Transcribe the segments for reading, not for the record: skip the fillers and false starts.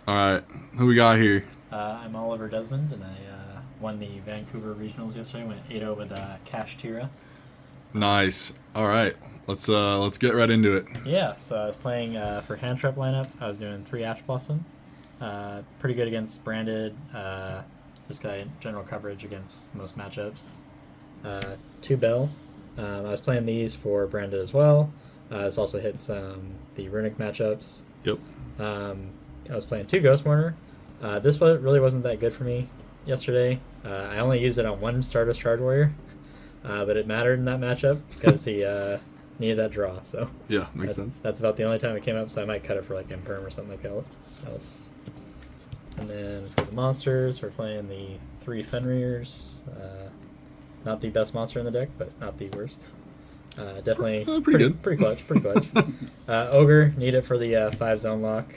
All right, who we got here? I'm Oliver Desmond, and I won the Vancouver Regionals yesterday. Went 8-0 with Kashtira. Nice. All right, let's get right into it. Yeah, so I was playing for Hand Trap lineup. I was doing 3 Ash Blossom. Pretty good against Branded. Just got general coverage against most matchups. 2 Bell. I was playing these for Branded as well. This also hits the Runic matchups. Yep. I was playing 2 Ghost Mourner. This one really wasn't that good for me yesterday. I only used it on 1 Stardust Charge Warrior, but it mattered in that matchup because he needed that draw. So Yeah, makes sense. That's about the only time it came up. So I might cut it for like Imperm or something like that else. And then for the monsters, we're playing the 3 Fenrir's. Not the best monster in the deck, but not the worst. Definitely pretty good. Pretty clutch. Ogre, need it for the 5 zone lock.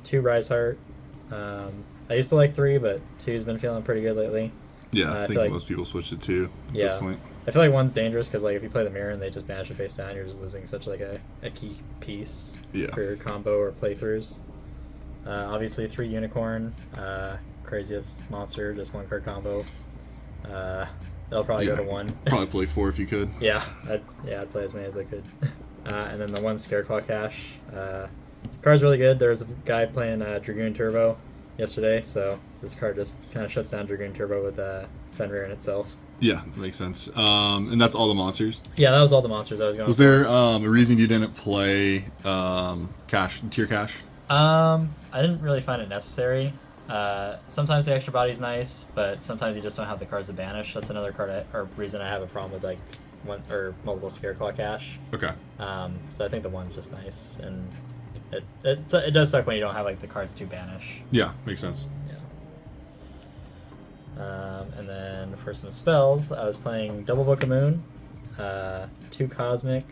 2 Rise Heart. I used to like 3, but 2's been feeling pretty good lately. Yeah, I think like, most people switched to 2 at this point. I feel like 1's dangerous because like if you play the mirror and they just banish it face down, you're just losing such like a key piece for your combo or playthroughs. Obviously 3 Unicorn, craziest monster, just 1 card combo. They'll probably go to 1. Probably play 4 if you could. I'd play as many as I could. And then the 1 Scareclaw Cash. Card's really good. There was a guy playing Dragoon Turbo yesterday, so this card just kind of shuts down Dragoon Turbo with Fenrir in itself. Yeah, that makes sense. And that's all the monsters? Yeah, that was all the monsters I was going Was there a reason you didn't play Tier Cash? I didn't really find it necessary. Sometimes the extra body's nice, but sometimes you just don't have the cards to banish. That's another card or reason I have a problem with like 1 or multiple Scareclaw Cash. Okay. So I think the 1's just nice, and it does suck when you don't have like the cards to banish. Yeah, makes sense. And then for some spells, I was playing Double Book of Moon, 2 Cosmic,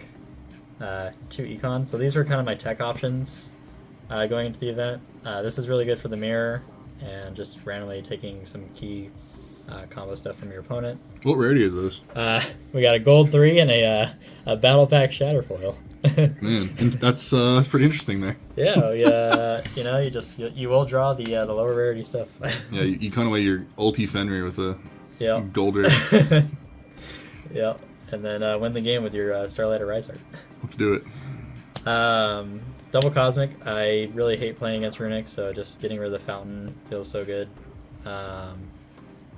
2 Econ. So these were kind of my tech options going into the event. This is really good for the mirror and just randomly taking some key combo stuff from your opponent. What rarity is those? We got a gold 3 and a Battle Pack Shatterfoil. Man, that's pretty interesting there. You will draw the lower rarity stuff. Yeah, you kind of weigh your ulti Fenrir with a golder. Yeah, and then win the game with your Starlight or Rise Heart. Let's do it. Double Cosmic, I really hate playing against Runic, so just getting rid of the Fountain feels so good. And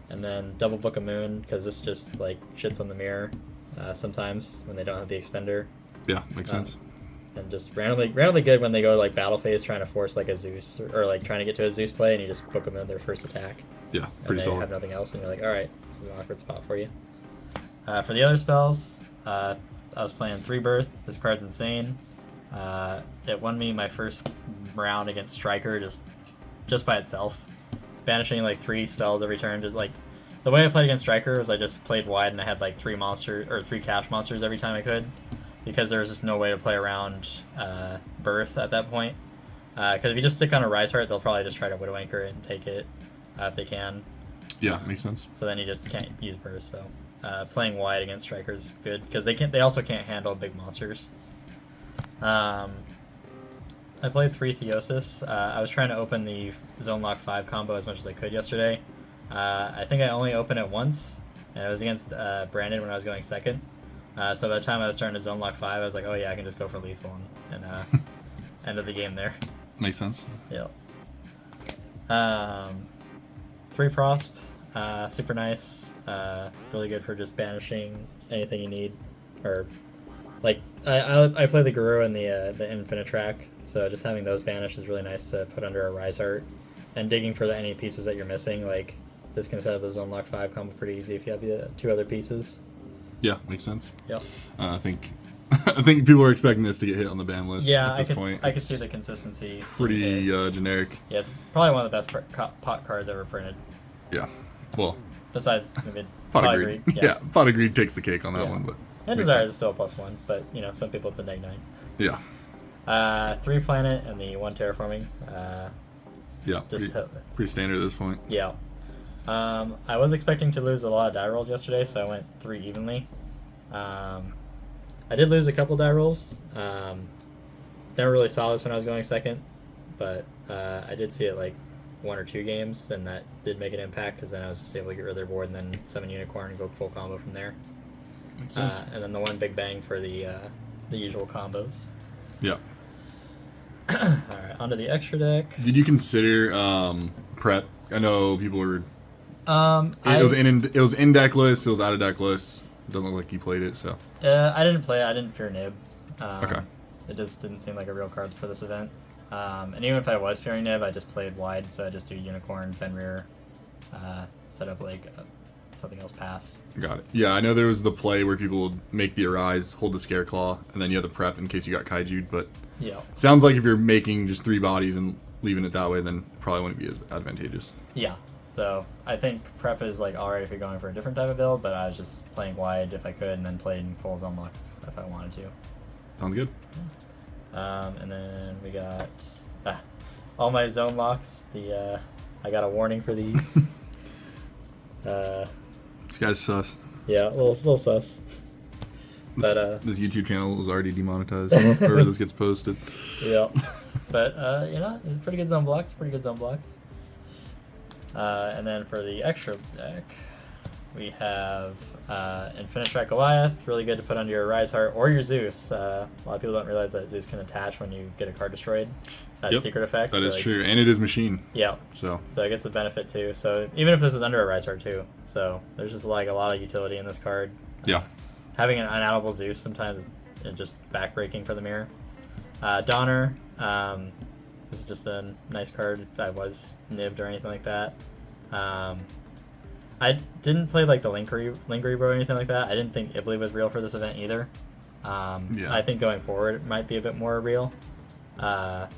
then Double Book of Moon, because this just like shits on the mirror sometimes when they don't have the extender. Yeah, makes sense. And just randomly good when they go to like battle phase trying to force like a Zeus or like trying to get to a Zeus play and you just book them in their first attack. Yeah, pretty solid. And they have nothing else and you're like, alright, this is an awkward spot for you. For the other spells, I was playing 3 Birth. This card's insane. It won me my first round against Striker just by itself. Banishing like 3 spells every turn. The way I played against Striker was I just played wide and I had like 3 cash monsters every time I could. Because there was just no way to play around Birth at that point. Because if you just stick on a Rise Heart, they'll probably just try to Widow Anchor it and take it if they can. Yeah, makes sense. So then you just can't use Burst. So playing wide against Strikers is good because they also can't handle big monsters. I played 3 Theosis. I was trying to open the Zone Lock 5 combo as much as I could yesterday. I think I only opened it once, and it was against Brandon when I was going second. So by the time I was starting to Zone Lock 5, I was like, oh yeah, I can just go for lethal and end of the game there. Makes sense. Yeah. 3 Prosp, super nice. Really good for just banishing anything you need. Or, like, I play the Guru and the Infinite Track, so just having those banished is really nice to put under a Rise Heart. And digging for any pieces that you're missing, like, this can set up the Zone Lock 5 combo pretty easy if you have the 2 other pieces. Yeah, makes sense. Yep. I think people are expecting this to get hit on the ban list at this point. I can see the consistency. Pretty generic. Yeah, it's probably one of the best pot cards ever printed. Yeah. Well, besides maybe Pot of Greed. Yeah, Pot of Greed takes the cake on that one. But and Desire is still a +1, but some people it's a -9. Yeah. 3 Planet and the 1 Terraforming. Yeah, pretty standard at this point. Yeah. I was expecting to lose a lot of die rolls yesterday, so I went 3 evenly. I did lose a couple die rolls. Never really saw this when I was going second, but I did see it like 1 or 2 games, and that did make an impact because then I was just able to get rid of their board and then summon Unicorn and go full combo from there. Makes sense. And then the one big bang for the usual combos. Yeah. All right, onto the extra deck. Did you consider prep? I know people were. It was in deck list. It was out of deck list. It doesn't look like you played it, so. I didn't play it. I didn't fear Nib. Okay. It just didn't seem like a real card for this event. And even if I was fearing Nib, I just played wide, so I just do Unicorn, Fenrir, set up like something else pass. Got it. Yeah, I know there was the play where people would make the Arise, hold the Scare Claw, and then you have the prep in case you got Kaiju'd, but yeah. Sounds like if you're making just 3 bodies and leaving it that way, then it probably wouldn't be as advantageous. Yeah. So I think prep is like alright if you're going for a different type of build, but I was just playing wide if I could, and then playing full zone lock if I wanted to. Sounds good. And then we got all my zone locks. I got a warning for these. This guy's sus. Yeah, a little sus. But this YouTube channel is already demonetized wherever this gets posted. Yeah. But pretty good zone blocks. And then for the extra deck, we have Infinite Strike Goliath, really good to put under your Rise Heart or your Zeus. A lot of people don't realize that Zeus can attach when you get a card destroyed. That secret effect. That is true, and it is machine. Yeah. So it gets the benefit too. So even if this is under a Rise Heart too, so there's just like a lot of utility in this card. Yeah. Having an unoutable Zeus sometimes is just backbreaking for the mirror. Donner. This is just a nice card if I was nibbed or anything like that. I didn't play like the Link Reaver or anything like that. I didn't think Ibli was real for this event either. I think going forward it might be a bit more real,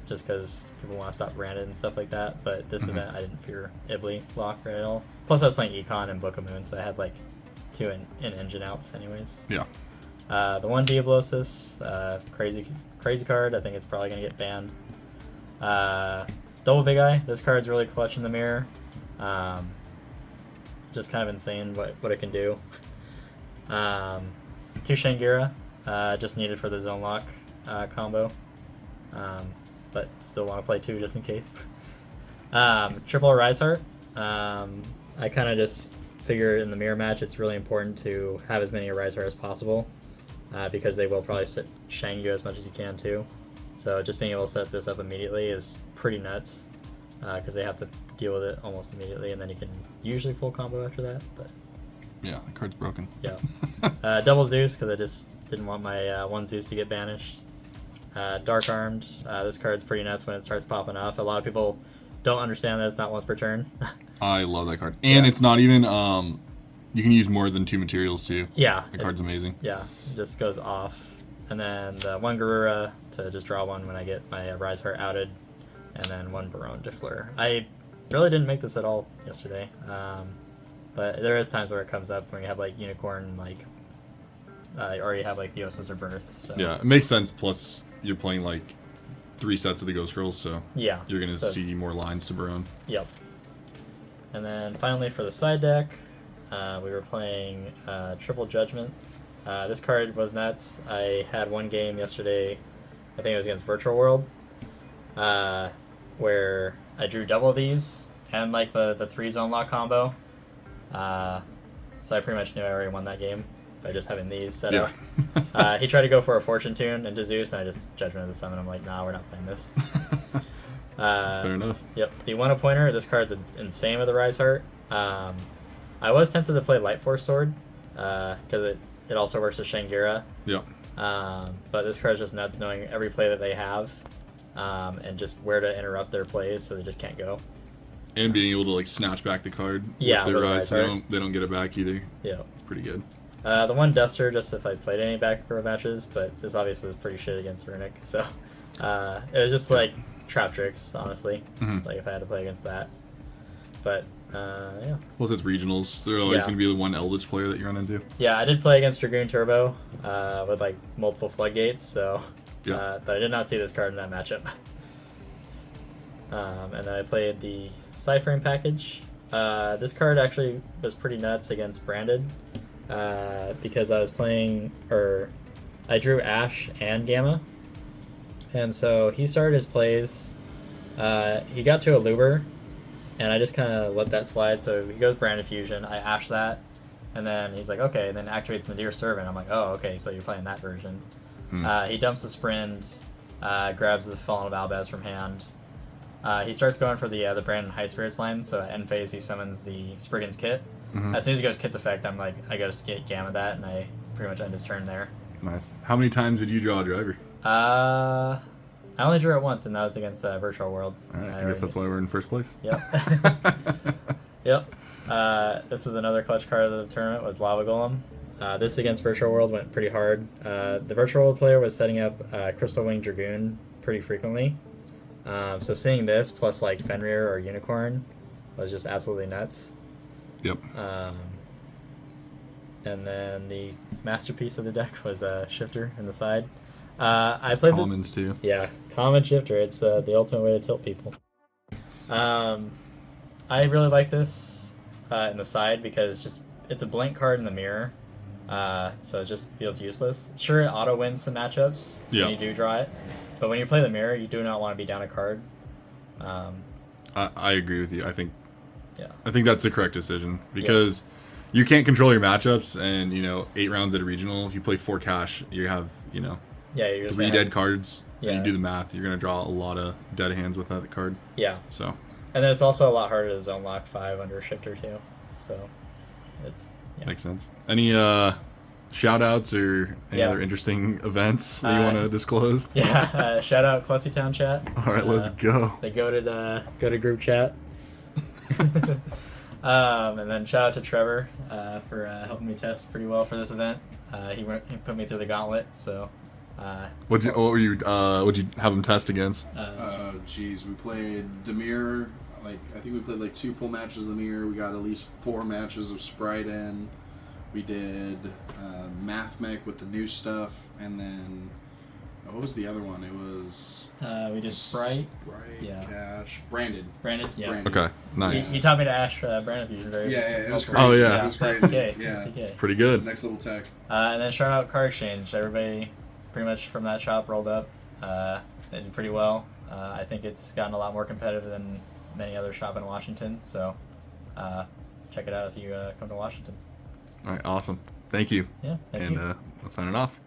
just because people want to stop Branded and stuff like that. But this event I didn't fear Ibli lock at all. Plus I was playing Econ and Book of Moon, so I had like 2 in engine outs anyways. Yeah. The one Diablosis, crazy card. I think it's probably gonna get banned. Double Big Eye. This card's really clutch in the mirror. Just kind of insane what it can do. 2 Shangira, just needed for the zone lock combo. But still want to play 2 just in case. Triple Rise Heart. I kind of just figure in the mirror match it's really important to have as many Rise Heart as possible, because they will probably sit Shang you as much as you can too. So just being able to set this up immediately is pretty nuts, because they have to deal with it almost immediately, and then you can usually full combo after that. But yeah, the card's broken. Yeah. Double Zeus, because I just didn't want my 1 Zeus to get banished. Dark Armed. This card's pretty nuts when it starts popping off. A lot of people don't understand that it's not once per turn. I love that card, and it's not even. You can use more than 2 materials too. Yeah, the card's amazing. Yeah, it just goes off, and then the 1 Garura to just draw 1 when I get my Rise Heart outed, and then 1 Barone Diffler. I really didn't make this at all yesterday, but there is times where it comes up when you have like Unicorn, like or you have like Theosis or Birth. So. Yeah, it makes sense. Plus, you're playing like 3 sets of the Ghost Girls, so yeah, you're gonna see more lines to Barone. Yep. And then finally for the side deck, we were playing Triple Judgment. This card was nuts. I had 1 game yesterday, I think it was against Virtual World, where I drew double these and like the 3 zone lock combo. So I pretty much knew I already won that game by just having these set up. He tried to go for a Fortune Tune into Zeus, and I just Judgment of the Summon. I'm like, nah, we're not playing this. Fair enough. Yep. The One Pointer. This card's insane with the Rise Heart. I was tempted to play Light Force Sword, because it also works with Shangira. Yep. But this card's just nuts, knowing every play that they have, and just where to interrupt their plays so they just can't go. And being able to like snatch back the card with their Rise, so they don't get it back either. Yeah. Pretty good. The 1 Duster, just if I played any back row matches, but this obviously was pretty shit against Runic, so it was just like trap tricks, honestly. Like if I had to play against that. But yeah. Plus it's regionals. There's always going to be the 1 Eldritch player that you run into. Yeah, I did play against Dragoon Turbo with like multiple floodgates, so but I did not see this card in that matchup. And then I played the Cyphering package. This card actually was pretty nuts against Branded, because I was playing, or I drew Ash and Gamma, and so he started his plays He got to a Luber, and I just kind of let that slide. So he goes Brand Fusion. I ash that, and then he's like, okay, and then activates Nadir Servant. I'm like, oh, okay, so you're playing that version. He dumps the Sprint, grabs the Fallen of Albaz from hand. He starts going for the Brandon High Spirits line, so at end phase he summons the Spriggan's Kit. As soon as he goes Kit's effect, I'm like, I gotta get Gamma that, and I pretty much end his turn there. Nice. How many times did you draw a driver? I only drew it once, and that was against Virtual World. Alright, I guess that's why we're in first place. Yep. Yep. This was another clutch card of the tournament, was Lava Golem. This against Virtual World went pretty hard. The Virtual World player was setting up Crystal Wing Dragoon pretty frequently. So seeing this plus like Fenrir or Unicorn was just absolutely nuts. Yep. And then the masterpiece of the deck was Shifter in the side. I played Commons too. Yeah, Common Shifter. It's the ultimate way to tilt people. I really like this in the side because it's a blank card in the mirror. So it just feels useless. Sure, it auto wins some matchups when you do draw it, but when you play the mirror, you do not want to be down a card. I agree with you. I think Yeah. I think that's the correct decision because you can't control your matchups, and 8 rounds at a regional, if you play 4 cash, you have you're just 3 dead cards. Yeah. And you do the math, you're gonna draw a lot of dead hands with that card. Yeah. So. And then it's also a lot harder to zone lock 5 under Shifter too. So. Makes sense. Any shout outs or any other interesting events that you want to disclose? Yeah, shout out Clussy Town chat. All right, let's go. They go to group chat. And then shout out to Trevor for helping me test pretty well for this event. He put me through the gauntlet. So. What'd you have him test against? We played the mirror. I think we played like 2 full matches of the mirror. We got at least 4 matches of Sprite in. We did Math Mech with the new stuff, and then what was the other one? It was we did Sprite, Cash, Branded, yeah. Branded. Okay, nice. He taught me to ash Brandon Fusion very. It was well. crazy. Oh yeah, it was crazy. Yeah, it's pretty good. Next level tech. And then shout out Card Exchange. Everybody, pretty much from that shop rolled up. They did pretty well. I think it's gotten a lot more competitive than many other shop in Washington. So check it out if you come to Washington. All right, awesome. Thank you. Yeah, thank you. And I'm signing off.